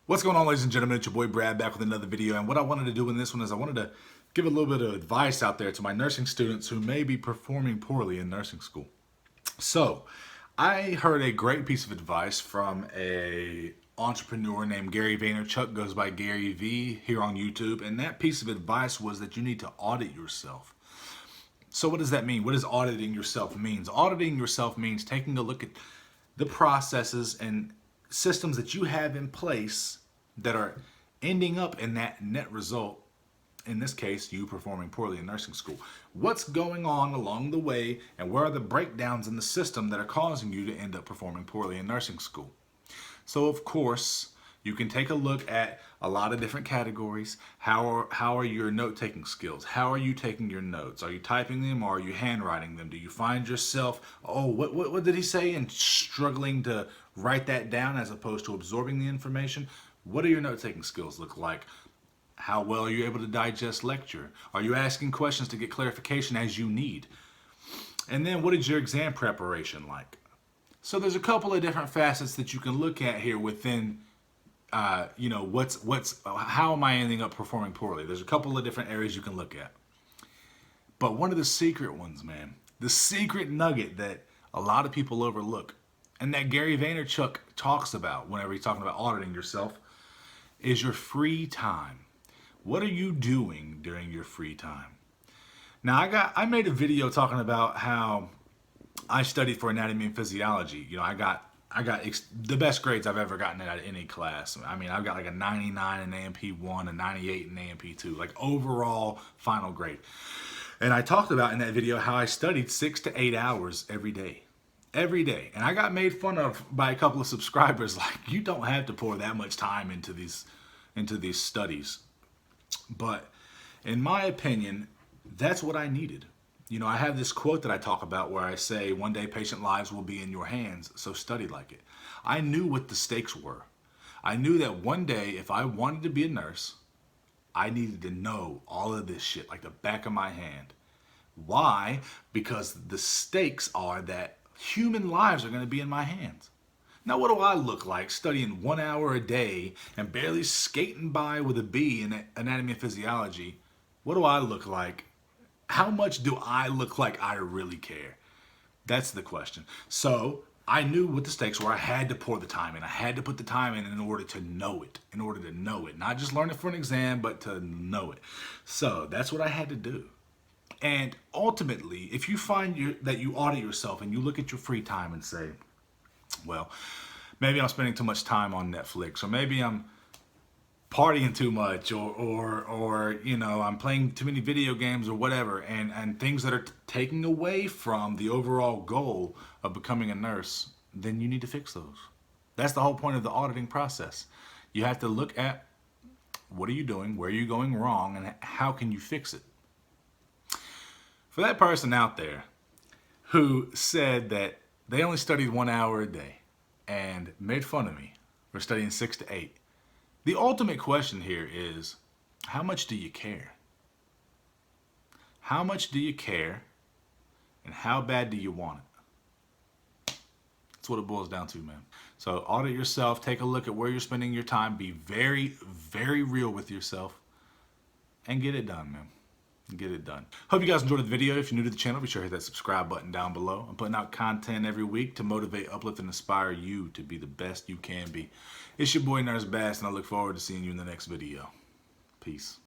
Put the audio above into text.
What's going on, ladies and gentlemen? It's your boy Brad back with another video, and what I wanted to do in this one is I wanted to give a little bit of advice out there to my nursing students who may be performing poorly in nursing school. So, I heard a great piece of advice from a entrepreneur named Gary Vaynerchuk, goes by Gary V here on YouTube, and that piece of advice was that you need to audit yourself. So what does that mean? What does auditing yourself means? Auditing yourself means taking a look at the processes and systems that you have in place that are ending up in that net result, in this case, you performing poorly in nursing school. What's going on along the way, and where are the breakdowns in the system that are causing you to end up performing poorly in nursing school? So of course, you can take a look at a lot of different categories. How are your note-taking skills? How are you taking your notes? Are you typing them or are you handwriting them? Do you find yourself, what did he say? And struggling to write that down as opposed to absorbing the information? What do your note-taking skills look like? How well are you able to digest lecture? Are you asking questions to get clarification as you need? And then what is your exam preparation like? So there's a couple of different facets that you can look at here within how am I ending up performing poorly? There's a couple of different areas you can look at. But one of the secret ones, man, the secret nugget that a lot of people overlook, and that Gary Vaynerchuk talks about whenever he's talking about auditing yourself, is your free time. What are you doing during your free time? Now, I made a video talking about how I studied for anatomy and physiology. You know, I got the best grades I've ever gotten out of any class. I mean, I've got like a 99 in AMP1, a 98 in AMP2, like overall final grade. And I talked about in that video how I studied 6 to 8 hours every day. Every day. And I got made fun of by a couple of subscribers, like, you don't have to pour that much time into these studies. But in my opinion, that's what I needed. You know, I have this quote that I talk about where I say, one day patient lives will be in your hands, so study like it. I knew what the stakes were. I knew that one day, if I wanted to be a nurse, I needed to know all of this shit like the back of my hand. Why? Because the stakes are that human lives are going to be in my hands. Now, what do I look like studying 1 hour a day and barely skating by with a B in anatomy and physiology? What do I look like? How much do I look like I really care? That's the question. So I knew what the stakes were. I had to pour the time in. I had to put the time in order to know it. In order to know it. Not just learn it for an exam, but to know it. So that's what I had to do. And ultimately, if you find that you audit yourself and you look at your free time and say, well, maybe I'm spending too much time on Netflix, or maybe I'm partying too much, or you know, I'm playing too many video games or whatever, and things that are taking away from the overall goal of becoming a nurse, then you need to fix those. That's the whole point of the auditing process. You have to look at what are you doing, where are you going wrong, and how can you fix it. For that person out there who said that they only studied 1 hour a day and made fun of me for studying 6 to 8, the ultimate question here is, how much do you care? How much do you care, and how bad do you want it? That's what it boils down to, man. So audit yourself, take a look at where you're spending your time, be very, very real with yourself, and get it done, man. Get it done. Hope you guys enjoyed the video. If you're new to the channel, be sure to hit that subscribe button down below. I'm putting out content every week to motivate, uplift, and inspire you to be the best you can be. It's your boy Nurse Bass, and I look forward to seeing you in the next video. Peace.